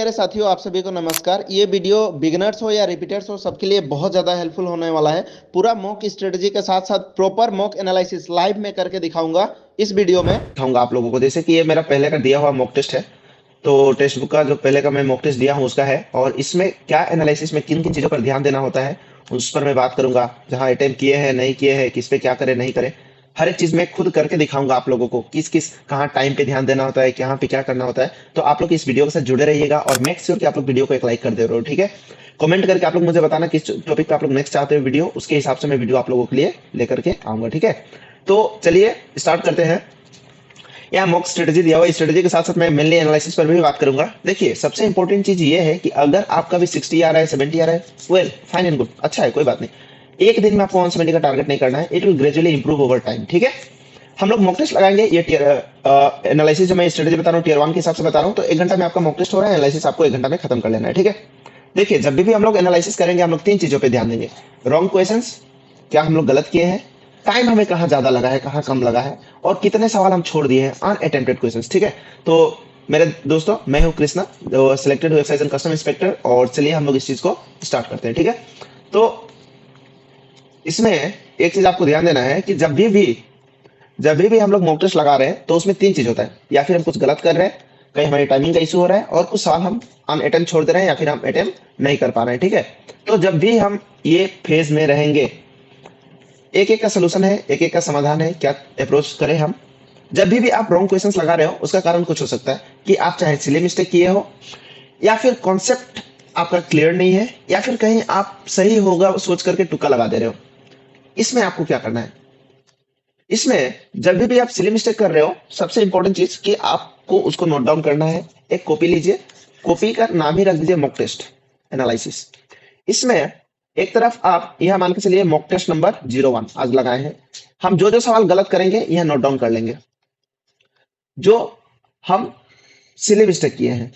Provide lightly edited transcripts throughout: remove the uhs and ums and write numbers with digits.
मेरे साथियों, आप सभी को नमस्कार। ये वीडियो बिगिनर्स हो या रिपीटर्स हो, सबके लिए बहुत ज़्यादा हेल्पफुल होने वाला है। पूरा मॉक स्ट्रेटजी के साथ साथ प्रॉपर मॉक एनालिसिस लाइव में करके दिखाऊंगा इस वीडियो में। दिखाऊंगा आप लोगों को। जैसे कि ये मेरा पहले का दिया हुआ मॉक टेस्ट है, तो टेक्स्ट बुक का जो पहले का मैं मॉक टेस्ट दिया हूँ उसका है, और इसमें क्या एनालिसिस में किन किन चीज़ों पर ध्यान देना होता है उस पर मैं बात करूंगा। जहाँ अटेम्प्ट किए हैं नहीं किए हैं, किस पे क्या करें नहीं करें, हर एक चीज मैं खुद करके दिखाऊंगा आप लोगों को। किस किस कहाँ टाइम पे ध्यान देना होता है, कहाँ पे क्या करना होता है। तो आप लोग इस वीडियो के साथ जुड़े रहिएगा और मेक श्योर कि आप लोग वीडियो को एक लाइक कर दे रहे हो, ठीक है। कमेंट करके आप लोग मुझे बताना किस टॉपिक पे आप लोग नेक्स्ट चाहते हो वीडियो, उसके हिसाब से मैं वीडियो आप लोगों के लिए लेकर के आऊंगा, ठीक है। तो चलिए स्टार्ट करते हैं। यहाँ मॉक स्ट्रेटजी दिया हुआ है, स्ट्रेटजी के साथ साथ मैं मेनली एनालिसिस पर भी बात करूंगा। देखिए, सबसे इंपॉर्टेंट चीज ये है कि अगर आपका भी 60 आ रहा है, 70 आ रहा है, वेल फाइन एंड गुड, अच्छा है, कोई बात नहीं। एक दिन में आपको 170 का टारगेट नहीं करना है, it will gradually improve over time, ठीक है। हम लोग मॉक टेस्ट लगाएंगे। ये एनालिसिस जो मैं स्ट्रेटजी बता रहा हूँ टियर 1 के हिसाब से बता रहा हूँ, तो 1 घंटा में आपका मॉक टेस्ट हो रहा है, एनालिसिस आपको 1 घंटा में खत्म कर लेना है, ठीक है। देखिए, जब भी हम लोग एनालिसिस करेंगे, हम लोग 3 चीजों पे ध्यान देंगे। रॉन्ग क्वेश्चंस, क्या हम लोग गलत किए हैं, टाइम हमें कहाँ ज्यादा लगा है, कहाँ कम लगा है, और कितने सवाल हम छोड़ दिए हैं अनअटेम्प्टेड क्वेश्चंस, ठीक है। तो मेरे दोस्तों, मैं हूँ कृष्णा, जो selected website and custom inspector, और चलिए हम लोग इस चीज को स्टार्ट करते हैं, ठीक है। तो इसमें एक चीज आपको ध्यान देना है कि जब भी हम लोग मॉक टेस्ट लगा रहे हैं, तो उसमें 3 चीज होता है। या फिर हम कुछ गलत कर रहे हैं, कहीं हमारी टाइमिंग का इशू हो रहा है, और कुछ सवाल हम अनअटेम्प्ट छोड़ दे रहे हैं, या फिर हम अटेम्प्ट नहीं कर पा रहे हैं, ठीक है। तो जब भी हम ये फेज में रहेंगे, एक एक का सोल्यूशन है, एक एक का समाधान है, क्या अप्रोच करें हम। जब भी आप रॉन्ग क्वेश्चंस लगा रहे हो, उसका कारण कुछ हो सकता है कि आप चाहे सिली मिस्टेक किए हो, या फिर कॉन्सेप्ट आपका क्लियर नहीं है, या फिर कहीं आप सही होगा सोच करके तुक्का लगा दे रहे हो। इसमें आपको क्या करना है, इसमें जब भी आप सिली मिस्टेक कर रहे हो, सबसे इंपॉर्टेंट चीज कि आपको उसको नोट डाउन करना है। एक कॉपी लीजिए, कॉपी का नाम ही रख दीजिए मॉक टेस्ट एनालिसिस। इसमें एक तरफ आप यह मान के चलिए मॉक टेस्ट नंबर 01 आज लगाए हैं। हम जो जो सवाल गलत करेंगे यह नोट डाउन कर लेंगे, जो हम सिली मिस्टेक किए हैं।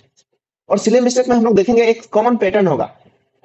और सिली मिस्टेक में हम लोग देखेंगे एक कॉमन पैटर्न होगा।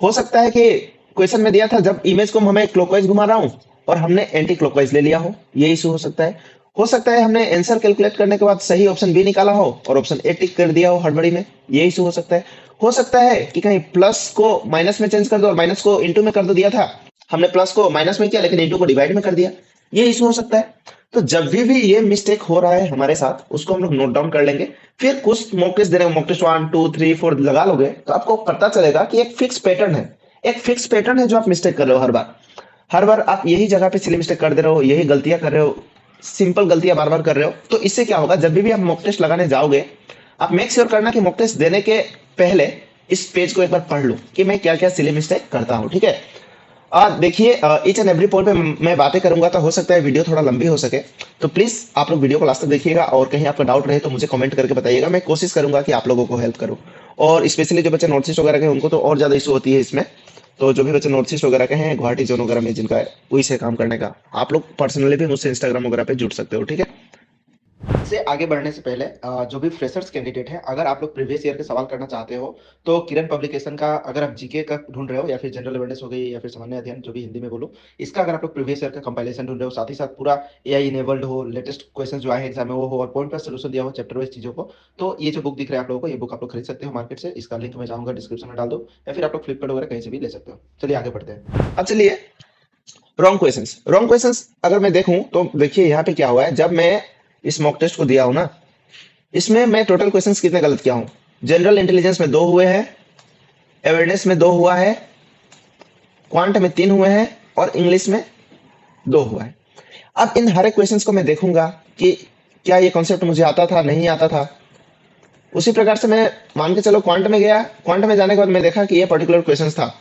हो सकता है कि क्वेश्चन में दिया था, जब इमेज को हमें क्लॉकवाइज घुमा रहा हूं और हमने एंटी क्लॉकवाइज ले लिया हो, ये इशू हो सकता है। हो सकता है हमने आंसर कैलकुलेट करने के बाद सही ऑप्शन बी निकाला हो और ऑप्शन ए टिक कर दिया हो हड़बड़ी में, ये इशू हो सकता है। हो सकता है कि कहीं प्लस को माइनस में चेंज कर दो और माइनस को इंटू में कर दो, दिया था हमने प्लस को माइनस में किया लेकिन इंटू को डिवाइड में कर दिया, ये इशू हो सकता है। तो जब भी ये मिस्टेक हो रहा है हमारे साथ, उसको हम लोग नोट डाउन कर लेंगे। फिर कुछ मॉक टेस्ट दे रहे हो, मॉक टेस्ट 1 2 3 4 लगा लोगे, तो आपको पता चलेगा कि एक फिक्स पैटर्न है। एक फिक्स पैटर्न है जो आप मिस्टेक कर रहे हो हर बार आप यही जगह पे सिली मिस्टेक कर दे रहे हो, यही गलतियां कर रहे हो, सिंपल गलतियां बार बार कर रहे हो। तो इससे क्या होगा, जब भी आप मॉक टेस्ट लगाने जाओगे, आप मेक श्योर करना कि मॉक टेस्ट देने के पहले इस पेज को एक बार पढ़ लो कि मैं क्या क्या सिली मिस्टेक करता हूँ, ठीक है। देखिए, ईच एंड एवरी पॉइंट पे मैं बातें करूंगा, तो हो सकता है वीडियो थोड़ा लंबी हो सके। तो प्लीज आप लोग वीडियो को लास्ट तक देखिएगा, और कहीं आपका डाउट रहे तो मुझे कमेंट करके बताइएगा। मैं कोशिश करूंगा कि आप लोगों को हेल्प करूं। और स्पेशली जो बच्चे नॉर्थ ईस्ट वगैरह के हैं, उनको तो और ज्यादा इशू होती है इसमें। तो जो भी बच्चे नॉर्थ ईस्ट वगैरह के हैं, गुवाहाटी जोन वगैरह में जिनका है, वही से काम करने का, आप लोग पर्सनली भी मुझसे इंस्टाग्राम वगैरह पे जुड़ सकते हो, ठीक है। से आगे बढ़ने से पहले जो भी फ्रेशर्स कैंडिडेट है, अगर आप लोग प्रीवियस ईयर के सवाल करना चाहते हो, तो किरण पब्लिकेशन का, अगर आप जीके का ढूंढ रहे हो, या फिर जनरल अवेयरनेस हो गई, या फिर सामान्य अध्ययन जो भी हिंदी में बोलो, इसका अगर आप लोग प्रीवियस ईयर का कंपाइलेशन ढूंढ रहे हो, साथ ही साथ पूरा एआई इनेबल्ड हो, लेटेस्ट क्वेश्चन जो आए हैं एग्जाम में वो हो, और पॉइंट पर सोल्यूशन दिया हो चैप्टर वाइज चीजों को, तो ये जो बुक दिख रहा है आप लोगों को, ये बुक आप लोग खरीद सकते हो मार्केट से। इसका लिंक मैं चाहूंगा डिस्क्रिप्शन में डाल दो, या फिर आप लोग फ्लिपकार्ट वगैरह कहीं से भी ले सकते हो। चलिए आगे बढ़ते हैं। अब चलिए, रॉन्ग क्वेश्चंस अगर मैं देखूं, तो देखिए यहाँ पे क्या हुआ है। जब मैं इस मॉक टेस्ट को दिया हूं ना, इसमें मैं टोटल क्वेश्चंस कितने गलत किया हूं। जनरल इंटेलिजेंस में 2 हुए हैं, अवेयरनेस में 2 हुआ है, क्वांट में 3 हुए हैं, और इंग्लिश में 2 हुआ है। अब इन हर एक क्वेश्चंस को मैं देखूंगा कि क्या ये कॉन्सेप्ट मुझे आता था, नहीं आता था। उसी प्रकार से मैं मान के चलो क्वांट में गया, क्वांट में जाने के बाद मैं देखा कि ये पर्टिकुलर क्वेश्चन था।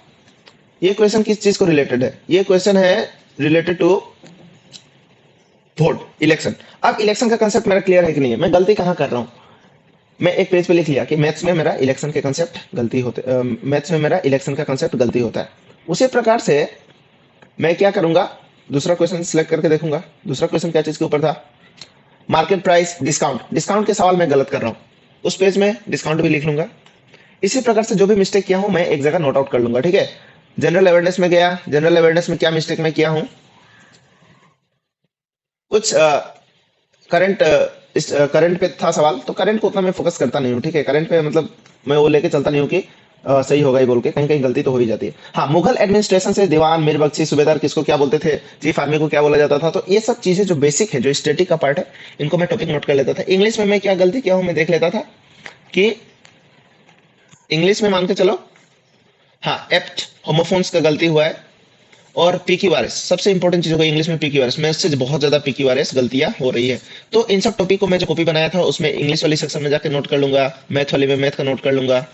ये क्वेश्चन किस चीज को रिलेटेड है, ये क्वेश्चन है रिलेटेड टू वोट, इलेक्शन। अब इलेक्शन का कंसेप्ट मेरा क्लियर है कि नहीं है, मैं गलती कहाँ कर रहा हूँ। मैं एक पेज पे लिख लिया कि मैथ्स में मेरा इलेक्शन के कंसेप्ट गलती होते, मैथ्स में मेरा इलेक्शन का कंसेप्ट गलती होता है। उसी प्रकार से मैं क्या करूंगा, दूसरा क्वेश्चन सिलेक्ट करके देखूंगा। दूसरा क्वेश्चन क्या चीज के ऊपर था, मार्केट प्राइस डिस्काउंट। डिस्काउंट के सवाल मैं गलत कर रहा हूँ, उस पेज में डिस्काउंट भी लिख लूंगा। इसी प्रकार से जो भी मिस्टेक किया हूं मैं एक जगह नोट आउट कर लूंगा, ठीक है। जनरल अवेयरनेस में गया, जनरल अवेयरनेस में क्या मिस्टेक मैं किया हूं, कुछ करंट इस करंट पे था सवाल, तो करंट को उतना मैं फोकस करता नहीं हूँ, ठीक है। करंट पे मतलब मैं वो लेके चलता नहीं हूँ कि सही होगा ही बोल के, कहीं कहीं गलती तो हो ही जाती है। हाँ, मुगल एडमिनिस्ट्रेशन से दीवान, मीर बख्शी, सूबेदार किसको क्या बोलते थे, चीफ आर्मी को क्या बोला जाता था, तो ये सब चीजें जो बेसिक है, जो स्टैटिक का पार्ट है, इनको मैं टॉपिक नोट कर लेता था। इंग्लिश में मैं क्या गलती किया हूँ मैं देख लेता था कि इंग्लिश में मान के चलो, हाँ, एप्ट होमोफोन्स का गलती हुआ है, और पी क्यू आर एस सबसे इंपॉर्टेंट चीज होगा इंग्लिश में, पी क्यू आर एस में इससे बहुत ज्यादा पी क्यू आर एस गलतियां हो रही है। तो इन सब टॉपिक को मैं जो कॉपी बनाया था उसमें इंग्लिश वाली सेक्शन में जाकर नोट कर लूंगा, मैथ वाले में मैथ का नोट कर लूंगा,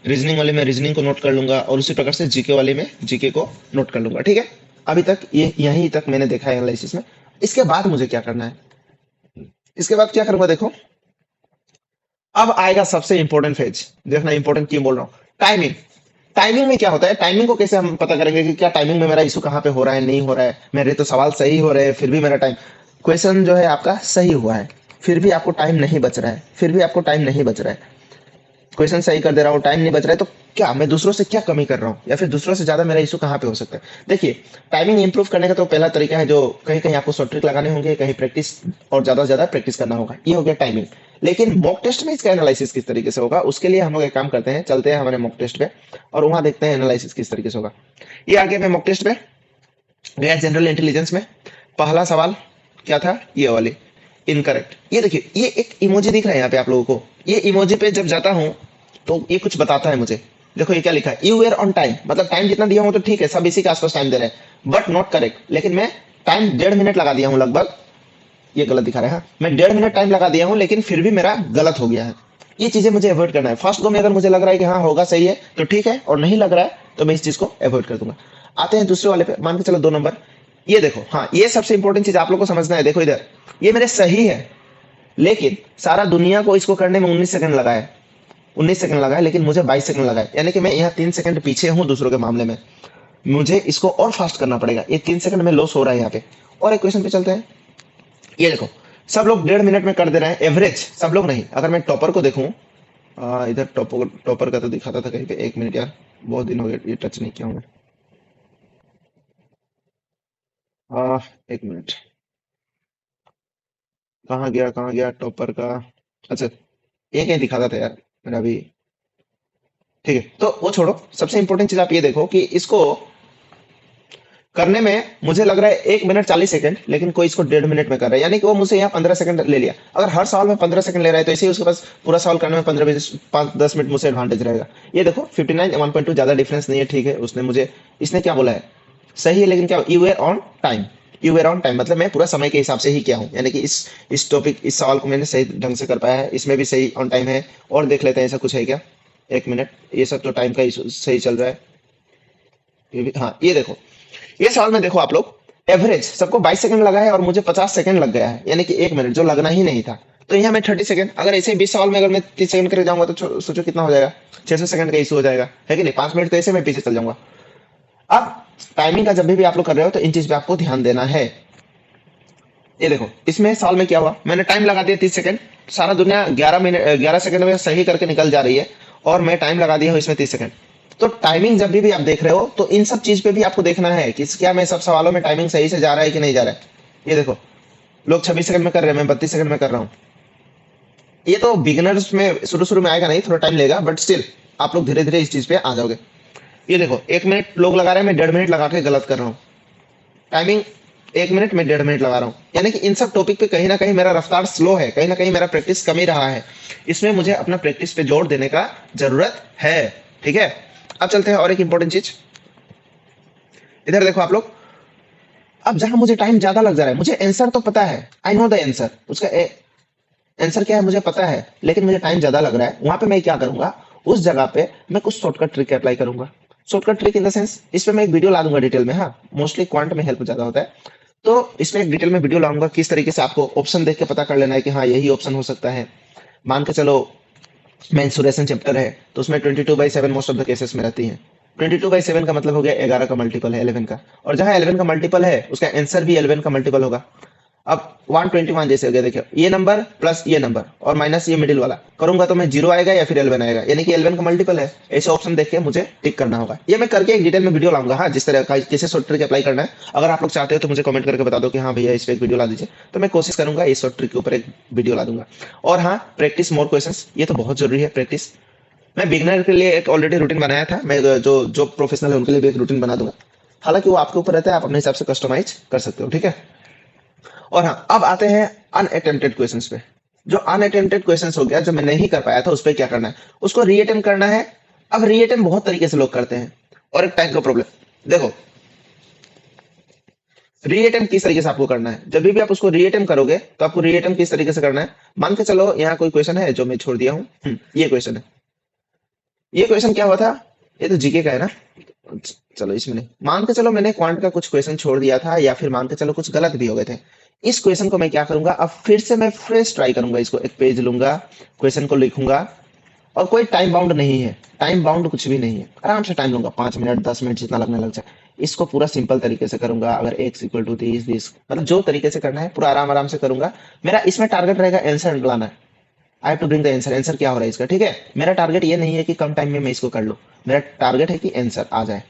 रीजनिंग वाले में रीजनिंग को नोट कर लूंगा, और उसी प्रकार से जीके वाले में जीके को नोट कर लूंगा, ठीक है। अभी तक ये यहीं तक मैंने देखा है एनालिसिस में। इसके बाद मुझे क्या करना है, इसके बाद क्या करूंगा देखो, अब आएगा सबसे इंपॉर्टेंट फेज। देखना इंपॉर्टेंट क्यों बोल रहा हूँ, टाइमिंग। टाइमिंग में क्या होता है, टाइमिंग को कैसे हम पता करेंगे कि क्या टाइमिंग में मेरा इशू कहाँ पे हो रहा है, नहीं हो रहा है, मेरे तो सवाल सही हो रहे हैं फिर भी मेरा टाइम, क्वेश्चन जो है आपका सही हुआ है फिर भी आपको टाइम नहीं बच रहा है, फिर भी आपको टाइम नहीं बच रहा है, क्वेश्चन सही कर दे रहा हूँ, टाइम नहीं बच रहा है, तो क्या मैं दूसरों से क्या कमी कर रहा हूँ, या फिर दूसरों से ज्यादा मेरा इशू कहाँ पे हो सकता है। देखिए, टाइमिंग इंप्रूव करने का तो पहला तरीका है, जो कहीं कहीं आपको शॉर्ट ट्रिक लगाने होंगे, कहीं प्रैक्टिस और ज्यादा से ज्यादा प्रैक्टिस करना होगा, ये हो गया टाइमिंग। लेकिन मॉक टेस्ट में इसका एनालिसिस किस तरीके से होगा, उसके लिए हम लोग एक काम करते हैं, चलते हैं हमारे मॉक टेस्ट पे और वहां देखते हैं एनालिसिस किस तरीके से होगा। ये आ गया मैं मॉक टेस्ट पे गया, जनरल इंटेलिजेंस में पहला सवाल क्या था, ये वाली इनकरेक्ट। ये देखिए, ये एक इमोजी दिख रहा है यहाँ पे आप लोगों को, ये इमोजी पे जब जाता हूँ तो ये कुछ बताता है मुझे। देखो ये क्या लिखा है, यू वेयर ऑन टाइम, मतलब टाइम जितना दिया हूँ तो ठीक है, सब इसी के आसपास टाइम दे रहे हैं, बट नॉट करेक्ट। लेकिन मैं टाइम 1.5 मिनट लगा दिया हूँ लगभग, ये गलत दिखा रहा है, हाँ। मैं 1.5 मिनट टाइम लगा दिया हूँ लेकिन फिर भी मेरा गलत हो गया है। ये चीजें मुझे अवॉइड करना है। फर्स्ट दो में अगर मुझे लग रहा है कि हाँ होगा सही है तो ठीक है, और नहीं लग रहा है तो मैं इस चीज को अवॉइड कर दूंगा। आते हैं दूसरे वाले पे, मान के चलो 2 नंबर। ये देखो, हाँ, ये सबसे इंपॉर्टेंट चीज आप लोग को समझना है। देखो इधर, ये मेरे सही है, लेकिन सारा दुनिया को इसको करने में 19 सेकंड लगा है, 19 सेकंड लगा है, लेकिन मुझे 22 सेकंड लगा है, यानी कि मैं यहाँ 3 सेकंड पीछे हूँ दूसरों के मामले में। मुझे इसको और फास्ट करना पड़ेगा, ये 3 सेकंड में लॉस हो रहा है यहाँ पे। और एक क्वेश्चन पे चलते हैं। ये देखो, सब लोग 1.5 मिनट में कर दे रहे हैं, एवरेज सब लोग नहीं। अगर मैं टॉपर को देखूं, इधर टॉपर टॉपर का तो दिखाता था कहीं पे, 1 मिनट यार, बहुत दिन हो गए ये टच नहीं किया हूं मैं। 1 मिनट, कहाँ गया टॉपर का, अच्छा, ये कहीं दिखाता था यार मेरा अभी, ठीक है, तो वो छोड़ो। सबसे इंपॉर्टेंट चीज आप ये देखो कि इसको करने में मुझे लग रहा है 1 मिनट 40 सेकंड, लेकिन कोई इसको 1.5 मिनट में कर रहा है, यानी कि वो मुझसे यहाँ 15 सेकंड ले लिया। अगर हर सवाल में 15 सेकंड ले रहा है तो इसे उसके पास पूरा सवाल करने में 15 5 10 मिनट मुझसे एडवांटेज रहेगा। ये देखो 59 1.2, ज्यादा डिफरेंस नहीं है, ठीक है। उसने मुझे, इसने क्या बोला है, सही है, लेकिन क्या, you were on time, you were on time मतलब मैं पूरा समय के हिसाब से ही किया हूँ, यानी कि इस टॉपिक, इस सवाल को मैंने सही ढंग से कर पाया है, इसमें भी सही ऑन टाइम है। और देख लेते हैं ऐसा कुछ है क्या, 1 मिनट, ये सब तो टाइम का सही चल रहा है, ये भी, हाँ। ये देखो, ये सवाल में देखो आप लोग, एवरेज सबको 22 सेकंड लगा है और मुझे 50 सेकंड लग गया है, यानी कि 1 मिनट जो लगना ही नहीं था। तो यहाँ मैं 30 सेकंड, अगर ऐसे 20 सवाल में अगर मैं 30 सेकंड करके जाऊंगा तो सोचो कितना हो जाएगा, 600 सेकंड का इशू हो जाएगा, है कि नहीं। 5 मिनट तो ऐसे मैं पीछे चल जाऊंगा। अब टाइमिंग का जब भी आप लोग कर रहे हो तो इन चीज पे आपको ध्यान देना है। ये देखो, इसमें सवाल में क्या हुआ, मैंने टाइम लगा दिया 30 सेकंड, सारा दुनिया 11 मिनट 11 सेकंड में सही करके निकल जा रही है, और मैं टाइम लगा दिया हूँ इसमें 30 सेकंड। तो टाइमिंग जब भी आप देख रहे हो तो इन सब चीज पे भी आपको देखना है कि क्या मैं सब सवालों में टाइमिंग सही से जा रहा है कि नहीं जा रहा है। ये देखो, लोग 26 सेकंड में कर रहे हैं, मैं 32 सेकंड में कर रहा हूँ। ये तो बिगिनर्स में शुरू शुरू में आएगा नहीं, थोड़ा टाइम लेगा, बट स्टिल आप लोग धीरे धीरे इस चीज पे आ जाओगे। ये देखो, 1 मिनट लोग लगा रहे हैं, मैं 1.5 मिनट लगा के गलत कर रहा हूँ। टाइमिंग 1 मिनट में 1.5 मिनट लगा रहा हूँ, यानी कि इन सब टॉपिक पे कहीं ना कहीं मेरा रफ्तार स्लो है, कहीं ना कहीं मेरा प्रैक्टिस कम ही रहा है। इसमें मुझे अपना प्रैक्टिस पे जोर देने का जरूरत है, ठीक है। अब चलते हैं और एक इंपॉर्टेंट चीज, इधर देखो आप लोग। अब जहां मुझे टाइम ज्यादा लग जा रहा है, मुझे आंसर तो पता है, आई नो द आंसर, उसका आंसर क्या है मुझे पता है, लेकिन मुझे टाइम ज्यादा लग रहा है, वहां पे मैं क्या करूंगा, उस जगह पे मैं कुछ शॉर्टकट ट्रिक अप्लाई करूंगा। Shortcut trick in the sense, इस पे मैं एक वीडियो ला दूंगा डिटेल में, हाँ, मोस्टली क्वांट में हेल्प ज्यादा होता है, तो इसमें एक डिटेल में वीडियो लाऊंगा किस तरीके से आपको ऑप्शन देख के पता कर लेना है कि हाँ यही ऑप्शन हो सकता है। मान के चलो मेंसुरेशन चैप्टर है, तो उसमें 22/7 मोस्ट ऑफ द केसेस में रहती है। 22/7 का मतलब हो गया 11 का मल्टीपल है 11 का, और जहां 11 का मल्टीपल है उसका आंसर भी 11 का मल्टीपल होगा। अब 121 जैसे हो गया, देखिए ये नंबर प्लस ये नंबर और माइनस ये मिडिल वाला करूंगा तो मैं 0 आएगा या फिर 11 आएगा, यानी कि 11 का मल्टीपल है। ऐसे ऑप्शन देख के मुझे टिक करना होगा। ये मैं करके एक डिटेल में वीडियो लाऊंगा, हाँ, जिस तरह का कैसे शॉर्ट ट्रिक अप्लाई करना है। अगर आप लोग चाहते हो तो मुझे कमेंट करके बता दो कि हाँ भैया इस पे एक वीडियो ला दीजिए, तो मैं कोशिश करूंगा इस शॉर्ट ट्रिक के ऊपर एक वीडियो ला दूंगा। और हाँ, प्रैक्टिस मोर क्वेश्चंस, ये तो बहुत जरूरी है प्रैक्टिस। मैं बिगनर के लिए एक ऑलरेडी रूटीन बनाया था, मैं जो प्रोफेशनल है उनके लिए भी एक रूटीन बना दूंगा। हालांकि वो आपके ऊपर रहता है, आप अपने हिसाब से कस्टमाइज कर सकते हो, ठीक है। और हाँ, अब आते हैं अनअटेम्प्टेड क्वेश्चंस पे। जो अनअटेम्प्टेड क्वेश्चंस हो गया, जो मैं नहीं कर पाया था, उस पर क्या करना है, उसको रीअटेम्प्ट करना है। अब रीअटेम्प्ट बहुत तरीके से लोग करते हैं, और एक टाइम का प्रॉब्लम देखो। रीअटेम्प्ट किस तरीके से आपको करना है, जब भी आप उसको रीअटेम्प्ट करोगे तो आपको रीअटेम्प्ट किस तरीके से करना है। मान के चलो यहाँ कोई क्वेश्चन है जो मैं छोड़ दिया हूँ, ये क्वेश्चन है। ये क्वेश्चन क्या हुआ था, ये तो जीके का है ना। चलो इसमें नहीं, मान के चलो मैंने क्वांट का कुछ क्वेश्चन छोड़ दिया था, या फिर मान के चलो कुछ गलत भी हो गए थे। इस क्वेश्चन को मैं क्या करूंगा, अब फिर से मैं फ्रेश ट्राई करूंगा। इसको एक पेज लूंगा, क्वेश्चन को लिखूंगा, और कोई टाइम बाउंड नहीं है, टाइम बाउंड कुछ भी नहीं है, आराम से टाइम लूंगा, 5 मिनट 10 मिनट जितना लगने लग जाए। इसको पूरा सिंपल तरीके से करूंगा। अगर एक्स इक्वल टू दिस मतलब जो तरीके से करना है पूरा आराम आराम से करूंगा। मेरा इसमें टारगेट रहेगा आंसर लाना है। I have to bring the answer. Answer क्या हो रहा है इसका, ठीक है। मेरा टारगेट ये नहीं है कि कम टाइम में मैं इसको कर लूं, मेरा टारगेट है कि आंसर आ जाए।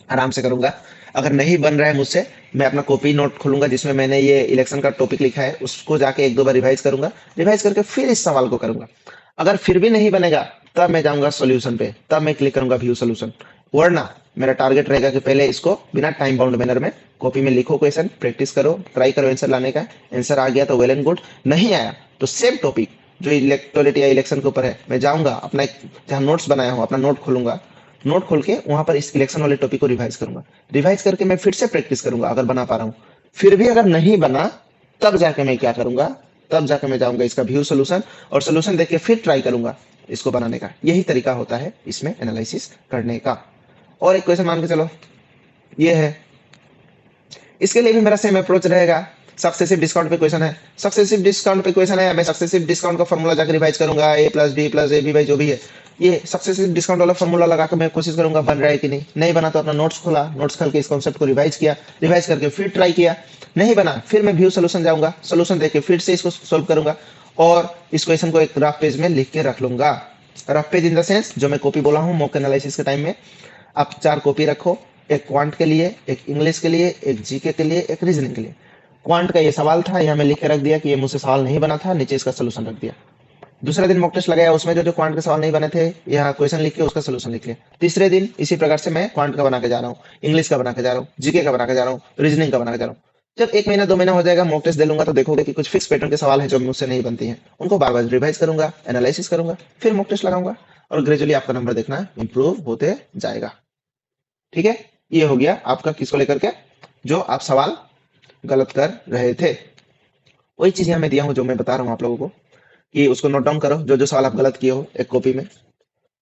आराम से करूंगा। अगर नहीं बन रहा है मुझसे, मैं अपना कॉपी नोट खोलूंगा जिसमें मैंने ये इलेक्शन का टॉपिक लिखा है, उसको जाके एक दो बार रिवाइज करूंगा। रिवाइज करके फिर इस सवाल को करूंगा। अगर फिर भी नहीं बनेगा, तब मैं जाऊंगा सॉल्यूशन पे, तब मैं क्लिक करूंगा व्यू सॉल्यूशन। वरना मेरा टारगेट रहेगा कि पहले इसको बिना टाइम बाउंड मैनर में कॉपी में लिखो, क्वेश्चन प्रैक्टिस करो, ट्राई करो आंसर लाने का। आंसर आ गया तो वेल एंड गुड, नहीं आया तो सेम टॉपिक जो इलेक्टोरिटी या इलेक्शन के ऊपर है, मैं जाऊंगा अपना जहां नोट्स बनाया हूं अपना नोट खोलूंगा। नोट खोल के वहां पर इस इलेक्शन वाले टॉपिक को रिवाइज करूंगा। रिवाइज करके मैं फिर से प्रैक्टिस करूंगा अगर बना पा रहा हूँ। फिर भी अगर नहीं बना, तब जाके मैं क्या करूंगा, तब जाके मैं जाऊंगा इसका व्यू सोल्यूशन, और सोल्यूशन देख के फिर ट्राई करूंगा इसको बनाने का। यही तरीका होता है इसमें एनालिसिस करने का। और एक क्वेश्चन मान के चलो ये है, इसके लिए भी मेरा सेम अप्रोच रहेगा। सक्सेसिव डिस्काउंट पे क्वेश्चन है, सक्सेसिव डिस्काउंट पे क्वेश्चन है, मैं सक्सेसिव डिस्काउंट का फॉर्मूला जाकर रिवाइज करूंगा, A plus B plus A B by जो भी है। ये सक्सेसिव डिस्काउंट वाला फॉर्मूला लगा के मैं कोशिश करूंगा बन रहा है कि नहीं। नहीं बना तो अपना नोट्स खोला, नोट्स खोल के इस कॉन्सेप्ट को रिवाइज किया, रिवाइज करके फिर ट्राई किया। नहीं बना, फिर मैं व्यू सोल्यूशन जाऊंगा, सोल्यूशन देख के फिर से इसको सोल्व करूंगा, और इस क्वेश्चन को एक रफ पेज में लिख के रख लूंगा। Rough page in the sense जो मैं कॉपी बोला हूँ मॉक एनालिसिस के टाइम में। आप 4 कॉपी रखो, एक क्वांट के लिए, एक इंग्लिश के लिए, एक जीके के लिए, एक रीजनिंग के लिए। क्वांट का ये सवाल था, यहाँ मैं लिख के रख दिया कि ये मुझसे सवाल नहीं बना था, नीचे इसका सोल्यूशन रख दिया। दूसरे दिन मॉक टेस्ट लगाया, उसमें जो जो क्वांट के सवाल नहीं बने थे, यहाँ क्वेश्चन लिख के उसका सोल्यूशन लिख लिया। तीसरे दिन इसी प्रकार से मैं क्वांट का बना के जा रहा हूँ, इंग्लिश का बना के जा रहा हूँ, जीके का बना के जा रहा हूँ, रीजनिंग का बना के जा रहा हूँ। जब 1 महीना 2 महीना हो जाएगा, मॉक टेस्ट दे लूंगा, तो देखोगे कि कुछ फिक्स पैटर्न के सवाल है जो मुझसे नहीं बनती हैं, उनको बार बार रिवाइज करूंगा, एनालिसिस करूंगा, फिर मॉक टेस्ट लगाऊंगा, और ग्रेजुअली आपका नंबर देखना इंप्रूव होते जाएगा। ठीक है, ये हो गया आपका किसको लेकर के, जो आप सवाल गलत कर रहे थे। वही चीज यहाँ मैं दिया हूँ जो मैं बता रहा हूँ आप लोगों को, कि उसको नोट डाउन करो, जो जो सवाल आप गलत किए हो एक कॉपी में।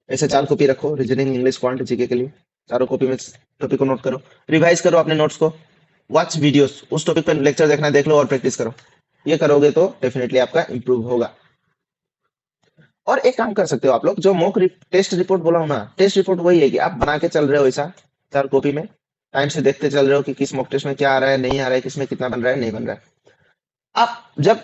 ऐसे 4 कॉपी रखो, रीजनिंग इंग्लिश क्वांट जीके के लिए, चारों कॉपी में टॉपिक को नोट करो, रिवाइज करो अपने नोट्स को, वॉच वीडियोस, उस टॉपिक पर लेक्चर देखना है देख लो, और प्रैक्टिस करो। ये करोगे तो डेफिनेटली आपका इंप्रूव होगा। और एक काम कर सकते हो आप लोग, जो मॉक टेस्ट रिपोर्ट बोला हूं ना, टेस्ट रिपोर्ट वही है कि आप बना के चल रहे हो ऐसा 4 कॉपी में, टाइम से देखते चल रहे हो कि किस मॉक टेस्ट में क्या आ रहा है, नहीं आ रहा है, किसमें कितना बन रहा है, नहीं बन रहा है। आप जब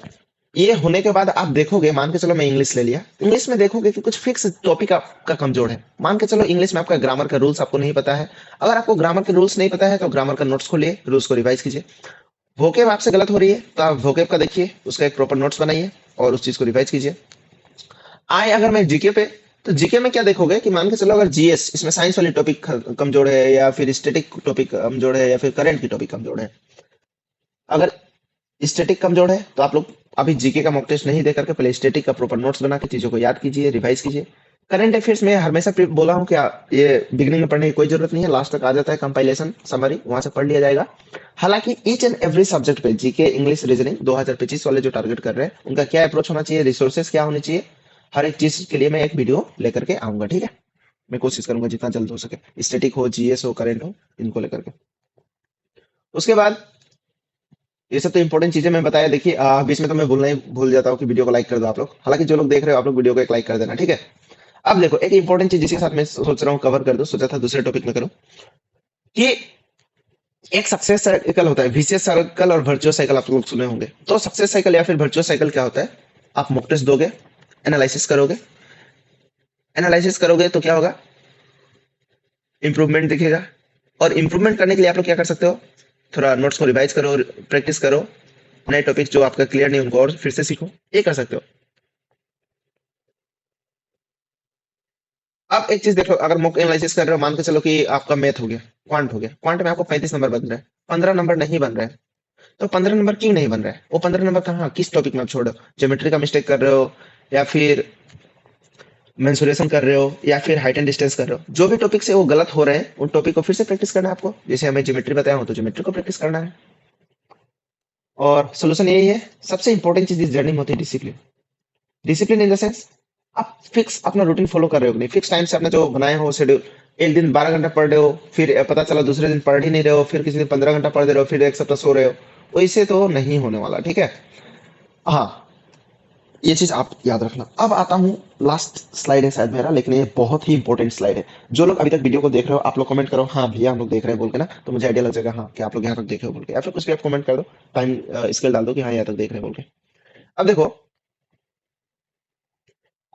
ये होने के बाद आप देखोगे, मान के चलो मैं इंग्लिश ले लिया, इंग्लिश में देखोगे कि कुछ फिक्स टॉपिक आपका कमजोर है। मान के चलो इंग्लिश में आपका ग्रामर का रूल्स आपको नहीं पता है। अगर आपको ग्रामर के रूल्स नहीं पता है, तो ग्रामर का नोट्स खोलिए, रूल्स को रिवाइज कीजिए। वोकेब आपसे गलत हो रही है तो आप वोकेब का देखिए, उसका एक प्रॉपर नोट्स बनाइए, और उस चीज को रिवाइज कीजिए। आए अगर मैं जीके पे, तो जीके में क्या देखोगे कि मान के चलो अगर जीएस इसमें साइंस वाली टॉपिक कमजोर है, या फिर स्टैटिक टॉपिक कमजोर है, या फिर करंट की टॉपिक कमजोर है। अगर स्टैटिक कमजोर है तो आप लोग अभी जीके का मॉक टेस्ट नहीं दे करके पहले स्टैटिक का प्रॉपर नोट्स बना के चीजों को याद कीजिए, रिवाइज कीजिए। करंट अफेयर्स में हमेशा बोला हूँ क्या, ये बिगिनिंग में पढ़ने की कोई जरूरत नहीं है, लास्ट तक आ जाता है कंपाइलेशन समरी, वहां से पढ़ लिया जाएगा। हालांकि ईच एंड एवरी सब्जेक्ट पे जीके इंग्लिश रीजनिंग 2025 वाले जो टारगेट कर रहे हैं, उनका क्या अप्रोच होना चाहिए, रिसोर्सेज क्या होनी चाहिए, हर एक चीज के लिए मैं एक वीडियो लेकर के आऊंगा। ठीक है, मैं कोशिश करूंगा जितना जल्द हो सके, स्टैटिक हो, जीएस हो, करंट हो, इनको लेकर के। उसके बाद ये सब तो इंपॉर्टेंट चीजें मैं बताया। देखिए बीच में तो मैं भूलना ही भूल जाता हूँ कि वीडियो को लाइक कर दो आप लोग। हालांकि जो लोग देख रहे हो आप लोग वीडियो को एक लाइक कर देना, ठीक है। अब देखो एक इंपॉर्टेंट चीज जिसके साथ मैं सोच रहा हूँ कवर कर दो, सोचा था दूसरे टॉपिक में करूँ, कि एक सक्सेस साइकिल होता है, विशियस साइकिल और वर्चुअस साइकिल आप लोग सुने होंगे। तो सक्सेस साइकिल या फिर वर्चुअस साइकिल क्या होता है? आप मॉक टेस्ट दोगे, एनालिसिस करोगे, एनालिसिस करोगे तो क्या होगा? इंप्रूवमेंट दिखेगा। और इंप्रूवमेंट करने के लिए आप लोग क्या कर सकते हो? थोड़ा नोट्स को रिवाइज करो, प्रैक्टिस करो, नए टॉपिक जो आपका क्लियर नहीं उनको और फिर से सीखो, ये कर सकते हो। अब एक चीज देख लो, अगर मॉक एनालिसिस कर रहे हो, मान के चलो कि आपका मैथ हो गया, क्वांट हो गया, क्वांट में आपको 35 नंबर बन रहा है, 15 नंबर नहीं बन रहा है। तो 15 नंबर क्यों नहीं बन रहा है? वो 15 नंबर कहाँ, किस टॉपिक में आप छोड़ रहे हो? ज्योमेट्री का मिस्टेक कर रहे हो, या फिर मेंसुरेशन कर रहे हो, या फिर हाइट एंड डिस्टेंस कर रहे हो? जो भी टॉपिक से वो गलत हो रहे हैं उन टॉपिक को फिर से प्रैक्टिस करना है आपको। जैसे हमें ज्योमेट्री बताया हो तो ज्योमेट्री को प्रैक्टिस करना है। और सोल्यूशन यही है। सबसे इंपॉर्टेंट चीज इस जर्नी में होती है discipline. Discipline in the sense, आप फिक्स अपना रूटीन फॉलो कर रहे हो कि नहीं, फिक्स टाइम से अपना जो बनाए हो शेड्यूल। एक दिन 12 घंटा पढ़ रहे हो, फिर पता चला दूसरे दिन पढ़ ही नहीं रहे हो, फिर किसी दिन 15 घंटा पढ़ दे रहे हो, फिर एक सप्ताह सो रहे हो। वैसे तो नहीं होने वाला, ठीक है। हाँ, ये चीज आप याद रखना। अब आता हूँ, लास्ट स्लाइड है शायद मेरा, लेकिन ये बहुत ही इंपॉर्टेंट स्लाइड है। जो लोग अभी तक वीडियो को देख रहे हो, आप लोग कमेंट करो हाँ भैया हम लोग देख रहे हैं बोल के ना, तो मुझे आइडिया लग जाएगा हाँ कि आप लोग यहाँ तक देखे हो बोल के, या फिर कुछ भी आप कमेंट कर दो, टाइम स्केल डाल दो कि हाँ यहाँ तक देख रहे हैं बोल के। अब देखो,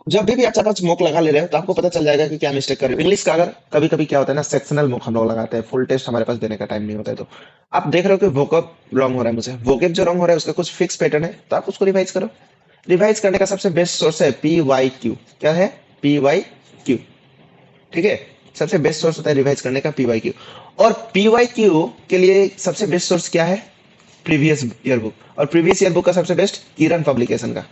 जब भी आप चार पांच मॉक लगा ले रहे हो तो आपको पता चल जाएगा कि क्या मिस्टेक कर रहे हो। इंग्लिश का अगर कभी कभी क्या होता है ना, सेक्शनल मॉक हम लोग लगाते हैं, फुल टेस्ट हमारे पास देने का टाइम नहीं होता है, तो आप देख रहे हो कि वोकअप रॉन्ग हो रहा है, मुझे वोकेब जो रॉन्ग हो रहा है उसका कुछ फिक्स पैटर्न है, तो आप उसको रिवाइज करो। रिवाइज करने का सबसे बेस्ट सोर्स है PYQ। क्या है? PYQ। ठीक है, सबसे बेस्ट सोर्स होता है रिवाइज करने का PYQ। और PYQ के लिए सबसे बेस्ट सोर्स क्या है? Previous year book. और प्रीवियस ईयर बुक का सबसे बेस्ट किरण पब्लिकेशन का।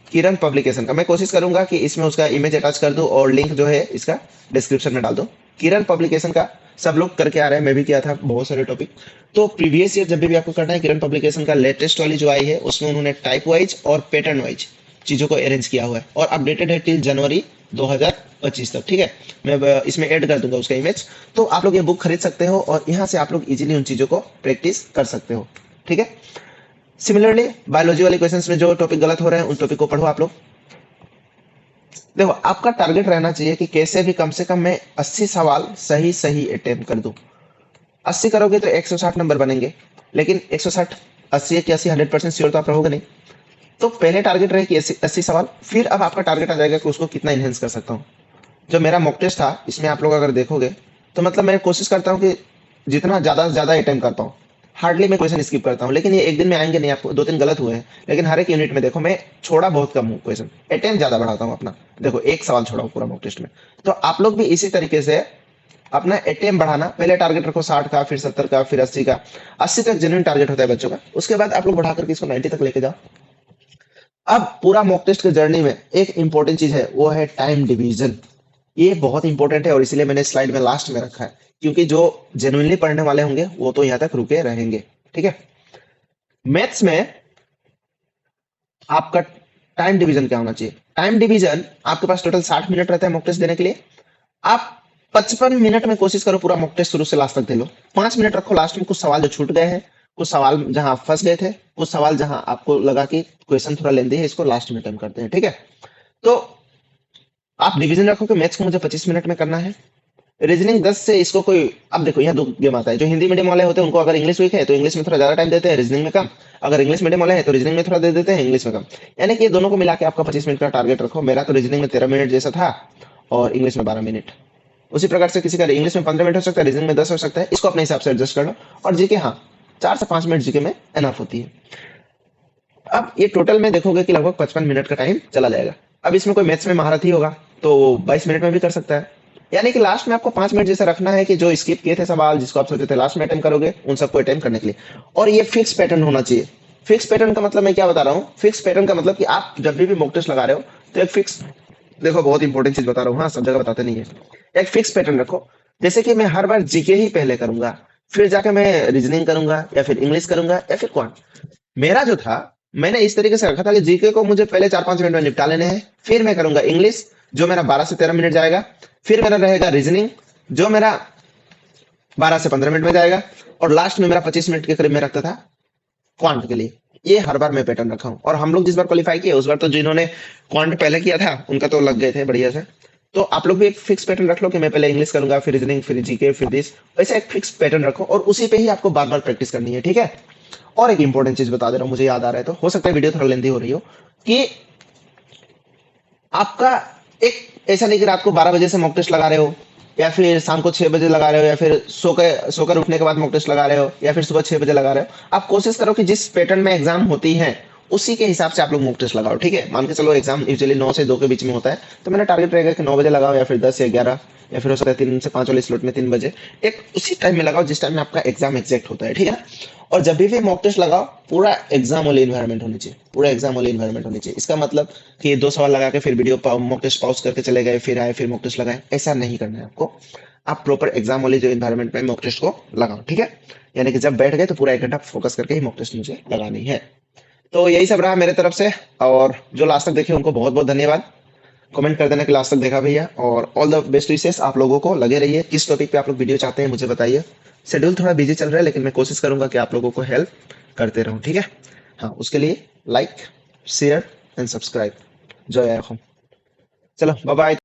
किरण पब्लिकेशन का मैं कोशिश करूंगा कि इसमें उसका इमेज अटैच कर दूं और लिंक जो है इसका डिस्क्रिप्शन में डाल दूं। किरण पब्लिकेशन का सब लोग करके आ रहे हैं, मैं भी किया था बहुत सारे टॉपिक। तो प्रीवियस ईयर जब भी आपको करना है, किरण पब्लिकेशन का लेटेस्ट वाली जो आई है उसमें उन्होंने टाइप वाइज और पैटर्न वाइज चीजों को अरेंज किया हुआ है, और अपडेटेड है टिल जनवरी 2025 तक। ठीक है, मैं इसमें ऐड कर दूंगा उसका इमेज। तो आप लोग ये बुक खरीद सकते हो और यहाँ से आप लोग इजीली उन चीजों को प्रैक्टिस कर सकते हो। ठीक है, सिमिलरली बायोलॉजी वाले क्वेश्चंस में जो टॉपिक गलत हो रहे हैं उन टॉपिक को पढ़ो आप लोग। देखो, आपका टारगेट रहना चाहिए कि कैसे भी कम से कम मैं 80 सवाल सही सही अटेम्प्ट कर दूं। 80 करोगे तो 160 नंबर बनेंगे, लेकिन 160, 80 की 80 100% श्योर तो आप रहोगे नहीं। तो पहले टारगेट रहे कि 80 सवाल, फिर अब आपका टारगेट आ जाएगा कि उसको कितना इनहेंस कर सकता हूँ। जो मेरा मॉक टेस्ट था इसमें आप लोग अगर देखोगे तो मतलब मैं कोशिश करता हूँ कि जितना ज्यादा से ज्यादा अटेम्प्ट कर पाऊँ। हार्डली मैं क्वेश्चन स्किप करता हूँ, लेकिन ये एक दिन में आएंगे नहीं, आपको दो तीन गलत हुए हैं, लेकिन हर एक यूनिट में देखो मैं छोड़ा बहुत कम हूँ क्वेश्चन, अटेम्प्ट ज्यादा बढ़ाता हूँ अपना। देखो, एक सवाल छोड़ा हूँ पूरा मॉक टेस्ट में। तो आप लोग भी इसी तरीके से अपना अटेम्प्ट बढ़ाना। पहले टारगेट रखो 60 का, फिर 70 का, फिर 80 का। 80 तक जेन्युइन टारगेट होता है बच्चों का, उसके बाद आप लोग बढ़ा करके इसको 90 तक लेके जाओ। अब पूरा मॉक टेस्ट की जर्नी में एक इंपॉर्टेंट चीज है, वो है टाइम डिवीजन। ये बहुत इंपॉर्टेंट है और इसीलिए मैंने स्लाइड में लास्ट में रखा है, क्योंकि जो जेन्युइनली पढ़ने वाले होंगे वो तो यहाँ तक रुके रहेंगे। ठीक है, मैथ्स में आपका टाइम डिवीजन क्या होना चाहिए? टाइम डिवीजन, आपके पास टोटल 60 मिनट रहता है मॉक टेस्ट देने के लिए। आप 55 मिनट में कोशिश करो पूरा मॉक टेस्ट शुरू से लास्ट तक दे लो। 5 मिनट रखो लास्ट में, कुछ सवाल जो छूट गए हैं, कुछ सवाल जहां आप फंस गए थे, कुछ सवाल जहां आपको लगा कि क्वेश्चन थोड़ा लेंदी है, इसको लास्ट में अटेम्प्ट करते हैं। ठीक है, तो आप डिवीजन रखो कि मैथ्स को मुझे 25 मिनट में करना है, रीजनिंग 10 से इसको कोई। अब देखो, यहाँ दो गेम आता है। जो हिंदी मीडियम वाले होते हैं उनको अगर इंग्लिश वीक है तो इंग्लिश में थोड़ा ज्यादा टाइम देते हैं, रीजनिंग में कम। अगर इंग्लिश मीडियम वाले हैं तो रीजनिंग में थोड़ा दे देते हैं, इंग्लिश में कम। यानी कि ये दोनों को मिला के आपका 25 मिनट का टारगेट रखो। मेरा तो रीजनिंग में 13 मिनट जैसा था और इंग्लिश में 12 मिनट। उसी प्रकार से किसी का इंग्लिश में 15 मिनट हो सकता है, रीजनिंग में 10 हो सकता है, इसको अपने हिसाब से एडजस्ट कर लो। और जीके, हाँ, 4 से 5 मिनट जीके में एनफ होती है। अब ये टोटल में देखोगे कि लगभग 55 मिनट का टाइम चला जाएगा। अब इसमें कोई मैथ्स में महारथी होगा तो 22 मिनट में भी कर सकता है। यानी कि लास्ट में आपको 5 मिनट जैसा रखना है कि जो स्किप किए थे सवाल, जिसको आप सोचे थे लास्ट में अटेम्प्ट करोगे, उन सबको अटेम्प्ट करने के लिए। और ये फिक्स पैटर्न होना चाहिए। फिक्स पैटर्न का मतलब मैं क्या बता रहा हूँ? फिक्स पैटर्न का मतलब कि आप जब भी मॉक टेस्ट लगा रहे हो तो एक फिक्स, देखो बहुत इंपॉर्टेंट चीज बता रहा हूँ, हाँ सब जगह बताते नहीं है। एक फिक्स पैटर्न रखो। जैसे कि मैं हर बार जीके ही पहले करूंगा, फिर जाके मैं रीजनिंग करूंगा, या फिर इंग्लिश करूंगा, या फिर क्वांट। मेरा जो था, मैंने इस तरीके से रखा था कि जीके को मुझे पहले 4-5 मिनट में निपटा लेने हैं, फिर मैं करूंगा इंग्लिश जो मेरा 12 से 13 मिनट जाएगा, फिर मेरा रहेगा रीजनिंग जो मेरा 12 से 15 मिनट में जाएगा, और लास्ट में मेरा 25 मिनट के करीब में रखता था क्वांट के लिए। ये हर बार मैं पैटर्न रखा हूं। और हम लोग जिस बार क्वालिफाई किए उस बार तो जिन्होंने क्वांट पहले किया था उनका तो लग गए थे बढ़िया से। तो आप लोग भी एक फिक्स पैटर्न रख लो कि मैं पहले इंग्लिश करूंगा, फिर रीजनिंग, फिर जीके, फिर दिस। वैसे एक फिक्स पैटर्न रखो और उसी पे ही आपको बार बार प्रैक्टिस करनी है, ठीक है। और एक इंपॉर्टेंट चीज बता दे रहा हूँ, मुझे याद आ रहा है, तो हो सकता है वीडियो थोड़ा लेंदी हो रही हो, कि आपका एक ऐसा नहीं कि रात को 12 बजे से मॉक टेस्ट लगा रहे हो, या फिर शाम को 6 बजे लगा रहे हो, या फिर सोकर उठने के बाद मॉक टेस्ट लगा रहे हो, या फिर सुबह 6 बजे लगा रहे हो। आप कोशिश करो कि जिस पैटर्न में एग्जाम होती है उसी के हिसाब से आप लोग मॉक टेस्ट लगाओ, ठीक है। मान के चलो एग्जाम यूजुअली 9 से 2 के बीच में होता है, तो मेरा टारगेट रहेगा कि 9 बजे लगाओ, या फिर 10 से 11, या फिर हो सकता है 3 से 5 वाले स्लॉट में 3 बजे। एक उसी टाइम में लगाओ जिस टाइम में आपका एग्जाम एग्जैक्ट होता है, ठीक है। और जब भी मॉक टेस्ट लगाओ, पूरा एग्जाम वाली इन्वायरमेंट होनी चाहिए, पूरा एग्जाम वाली इन्वायरमेंट होनी चाहिए। इसका मतलब कि 2 सवाल लगा के फिर वीडियो मॉक टेस्ट पॉज करके चले गए, फिर आए, फिर मॉक टेस्ट लगाए, ऐसा नहीं करना है आपको। आप प्रॉपर एग्जाम वाली जो इन्वायरमेंट में मॉक टेस्ट को लगाओ, ठीक है। यानी कि जब बैठ गए तो पूरा 1 घंटा फोकस करके ही मॉक टेस्ट मुझे लगानी है। तो यही सब रहा मेरे तरफ से, और जो लास्ट तक देखे उनको बहुत बहुत धन्यवाद। कमेंट कर देना कि लास्ट तक देखा भैया, और ऑल द बेस्ट विशेस आप लोगों को। लगे रहिए, किस टॉपिक पे आप लोग वीडियो चाहते हैं मुझे बताइए। शेड्यूल थोड़ा बिजी चल रहा है, लेकिन मैं कोशिश करूंगा कि आप लोगों को हेल्प करते रहूं, ठीक है। हाँ, उसके लिए लाइक, शेयर एंड सब्सक्राइब। जय आया। चलो, बाय बाय।